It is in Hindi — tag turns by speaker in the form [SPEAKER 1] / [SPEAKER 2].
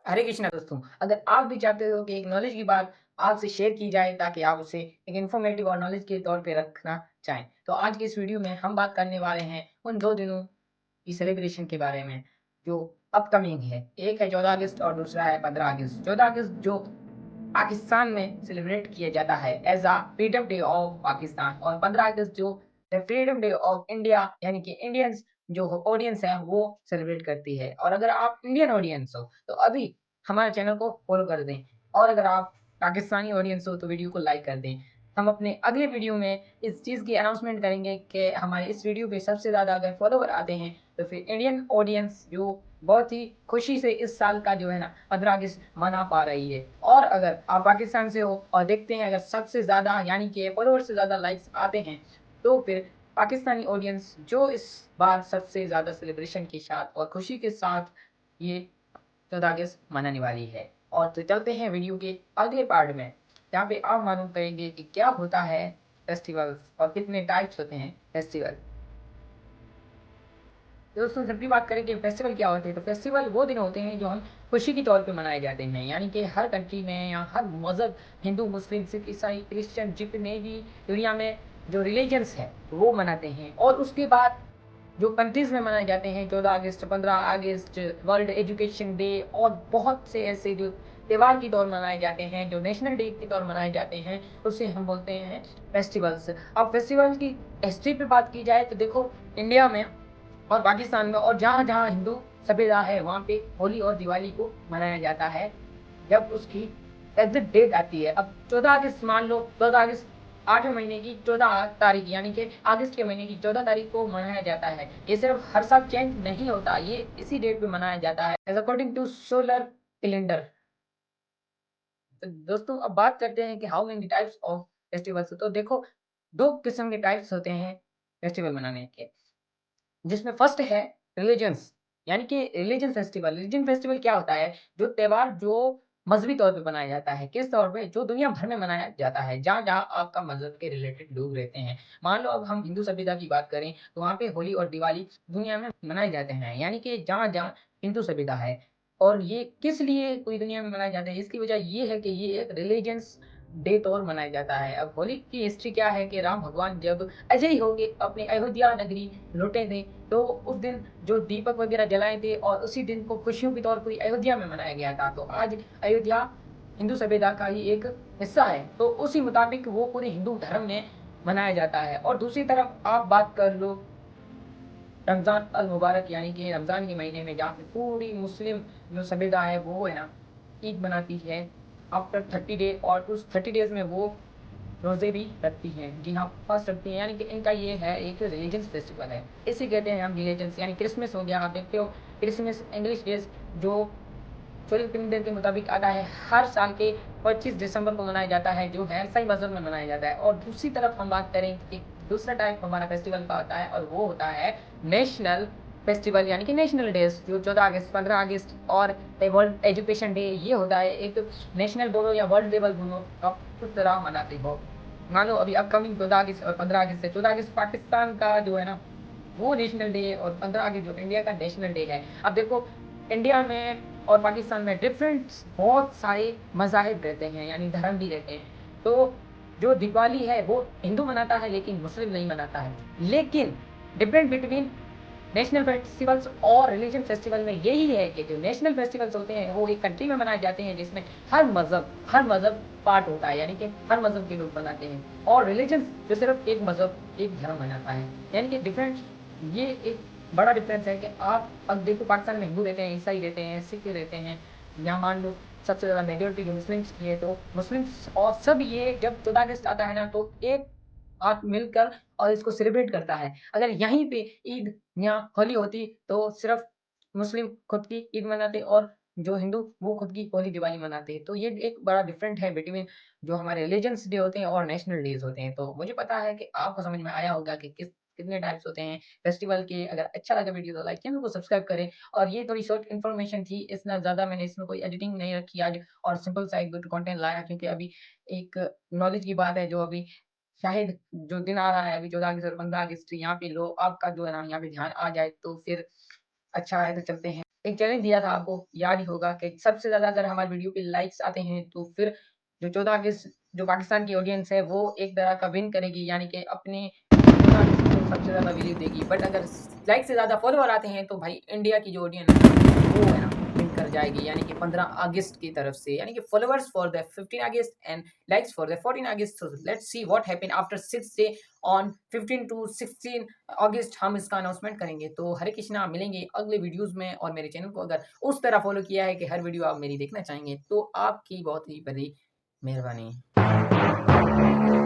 [SPEAKER 1] हरे कृष्णा दोस्तों, अगर आप भी चाहते हो कि एक नॉलेज की बात आपसे शेयर की जाए ताकि आप उसे एक इन्फॉर्मेटिव और नॉलेज के तौर पे रखना चाहें, तो आज की इस वीडियो में हम बात करने वाले हैं उन 2 दिनों की सेलिब्रेशन के बारे में जो अपकमिंग है। एक है 14 अगस्त और दूसरा है 15 अगस्त। 14 अगस्त जो पाकिस्तान में सेलिब्रेट किया जाता है as a freedom day of Pakistan, और 15 अगस्त जो the freedom day of India यानी कि इंडियंस जो ऑडियंस है वो सेलिब्रेट करती है। और अगर आप इंडियन ऑडियंस हो तो अभी हमारे चैनल को फॉलो कर दें, और अगर आप पाकिस्तानी ऑडियंस हो तो वीडियो को लाइक कर दें। हम अपने अगले वीडियो में इस चीज़ की अनाउंसमेंट करेंगे कि हमारे इस वीडियो पे सबसे ज़्यादा अगर फॉलोवर आते हैं तो फिर इंडियन ऑडियंस जो बहुत ही खुशी से इस साल का जो है ना 15 अगस्त मना पा रही है। और अगर आप पाकिस्तान से हो और देखते हैं अगर सबसे ज़्यादा यानी कि फॉलोवर से ज़्यादा लाइक्स आते हैं तो फिर पाकिस्तानी ऑडियंस जो इस बार सबसे ज़्यादा सेलिब्रेशन के साथ और खुशी के साथ ये 14 अगस्त मनाने वाली है। और तो चलते हैं वीडियो के अगले पार्ट में, जहाँ पे आप मालूम करेंगे कि क्या होता है फेस्टिवल्स और कितने टाइप्स होते हैं फेस्टिवल। दोस्तों जब भी बात करें कि फेस्टिवल क्या होते हैं, तो फेस्टिवल वो दिन होते हैं जो हम खुशी के तौर पे मनाए जाते हैं। यानी कि हर कंट्री में या हर मज़हब, हिंदू, मुस्लिम, सिख, ईसाई, क्रिश्चियन, जितने भी दुनिया में जो रिलीजन्स हैं वो मनाते हैं। और उसके बाद जो कंट्रीज़ में मनाए जाते हैं 14 अगस्त, 15 अगस्त, वर्ल्ड एजुकेशन डे और बहुत से ऐसे जो त्योहार के तौर मनाए जाते हैं, जो नेशनल डे के तौर मनाए जाते हैं, उसे हम बोलते हैं फेस्टिवल्स। अब फेस्टिवल की हिस्ट्री पे बात की जाए तो देखो, इंडिया में और पाकिस्तान में और जहाँ-जहाँ हिंदू सभ्यता है वहाँ पे होली और दिवाली को मनाया जाता है, जब उसकी एग्ज़ैक्ट डेट आती है। अब 14 अगस्त मान लो, 14 अगस्त 8वें महीने की 14 तारीख यानी कि अगस्त के महीने की 14 तारीख को मनाया जाता है। ये सिर्फ़ हर साल चेंज नहीं होता, ये इसी डेट पे मनाया जाता है as according to solar calendar. तो दोस्तों अब बात करते हैं कि how many types of festivals. तो देखो, 2 किस्म के टाइप्स होते हैं फेस्टिवल मनाने के। जिसमें फर्स्ट है रिलीजन्स, यानी कि रिलीजन फेस्टिवल। रिलीजन फेस्टिवल क्या होता है? जो त्योहार जो मज़हबी तौर पे मनाया जाता है। किस तौर पे? जो दुनिया भर में मनाया जाता है, जहाँ-जहाँ आपका मज़हब के रिलेटेड लोग रहते हैं। मान लो अब हम हिंदू सभ्यता की बात करें, तो वहाँ पे होली और दिवाली दुनिया में मनाए जाते हैं, यानी कि जहाँ-जहाँ हिंदू सभ्यता है। और ये किस लिए पूरी दुनिया में मनाए जाते हैं? इसकी वजह ये है कि ये एक रिलीजियस डे तौर मनाया जाता है। अब होली की हिस्ट्री क्या है कि राम भगवान जब अजय होके अपनी अयोध्या नगरी लौटे थे, तो उस दिन जो दीपक वगैरह जलाए थे और उसी दिन को खुशियों के तौर पूरी अयोध्या में मनाया गया था। तो आज अयोध्या हिंदू सभ्यता का ही एक हिस्सा है, तो उसी मुताबिक वो पूरे हिंदू धर्म में मनाया जाता है। और दूसरी तरफ आप बात कर लो रमज़ान अल मुबारक, यानी कि रमज़ान के महीने में जहाँ पे पूरी मुस्लिम जो सभ्यता है वो है ना ईद मनाती है आफ्टर 30 डे, और उस 30 डेज़ में वो रोज़े भी रखती हैं। जी हाँ, फ़ास्ट रखती हैं, यानी कि इनका ये है एक रिलीजियस फेस्टिवल है। इसे कहते हैं हम रिलीजियस, यानी क्रिसमस हो गया, आप देखते हो क्रिसमस इंग्लिश डेज़ जो सूर्य कैलेंडर के मुताबिक आता है, हर साल के 25 दिसंबर को मनाया जाता है, जो है ईसाई मज़हब में मनाया जाता है। और दूसरी तरफ हम बात करें कि दूसरा टाइप हमारा फेस्टिवल का होता है, और वो होता है नेशनल फेस्टिवल, यानी कि नेशनल डेज़ जो 14 अगस्त, 15 अगस्त और वर्ल्ड एजुकेशन डे, ये होता है एक नेशनल बोलो या वर्ल्ड लेवल बोलो, आप किस तरह मनाते हो। मान लो अभी अपकमिंग 14 अगस्त और 15 अगस्त है। 14 अगस्त पाकिस्तान का जो है ना वो नेशनल डे है, और 15 अगस्त जो इंडिया का नेशनल डे है। अब देखो, इंडिया में और पाकिस्तान में डिफरेंट बहुत सारे मज़ाहिब रहते हैं, यानी धर्म भी रहते हैं। तो जो दिवाली है वो हिंदू मनाता है लेकिन मुस्लिम नहीं मनाता है। लेकिन डिफरेंट बिटवीन नेशनल फेस्टिवल्स और रिलीजन फेस्टिवल में यही है कि जो नेशनल फेस्टिवल्स होते हैं वो एक कंट्री में मनाए जाते हैं जिसमें हर मज़हब पार्ट होता है, यानी कि हर मज़हब के लोग मनाते हैं। और रिलीजन जो सिर्फ़ एक मज़हब, एक धर्म मनाता है। यानी कि डिफरेंट, ये एक बड़ा डिफरेंस है कि आप अब देखो पाकिस्तान में हिंदू रहते हैं, ईसाई रहते हैं, सिख रहते हैं। यहाँ मान लो सबसे ज़्यादा मेजॉरिटी जो मुस्लिम्स की है, तो मुस्लिम्स और सब ये जब 14 अगस्त आता है ना तो एक साथ मिलकर और इसको सेलिब्रेट करता है। अगर यहीं पे ईद या होली होती तो सिर्फ़ मुस्लिम खुद की ईद मनाते और जो हिंदू वो खुद की होली दिवाली मनाते। तो ये एक बड़ा डिफरेंट है बिटवीन जो हमारे रिलीजियस डे होते हैं और नेशनल डेज़ होते हैं। तो मुझे पता है कि आपको समझ में आया होगा कि कितने टाइप्स होते हैं फेस्टिवल के। अगर अच्छा लगा वीडियो तो लाइक, चैनल को सब्सक्राइब करें। और ये थोड़ी शॉर्ट इन्फॉर्मेशन थी, इतना ज़्यादा मैंने इसमें कोई एडिटिंग नहीं रखी आज, और सिंपल सा एक गुड कंटेंट लाया क्योंकि अभी एक नॉलेज की बात है जो अभी शायद जो दिन आ रहा है अभी 14 अगस्त और 15 अगस्त, यहाँ पे लोग आपका जो है ना यहाँ पे ध्यान आ जाए तो फिर अच्छा है। तो चलते हैं। एक चैलेंज दिया था आपको, याद ही होगा कि सबसे ज़्यादा अगर हमारी वीडियो पे लाइक्स आते हैं तो फिर जो 14 अगस्त जो पाकिस्तान की ऑडियंस है वो एक तरह का विन करेगी, यानी कि अपने 14 अगस्त को सबसे ज़्यादा वैल्यू देगी। बट अगर लाइक से ज़्यादा फॉलोवर आते हैं तो भाई इंडिया की जो ऑडियंस है वो है ना विन कर जाएगी, यानी कि 15 अगस्त की तरफ से, यानी कि followers for the 15 August and likes for the 14 August. So let's see what happen after 6 day on 15 to 16 August हम इसका अनाउंसमेंट करेंगे। तो हरे कृष्णा, मिलेंगे अगले वीडियोस में। और मेरे चैनल को अगर उस तरह फॉलो किया है कि हर वीडियो आप मेरी देखना चाहेंगे तो आपकी बहुत ही बड़ी मेहरबानी।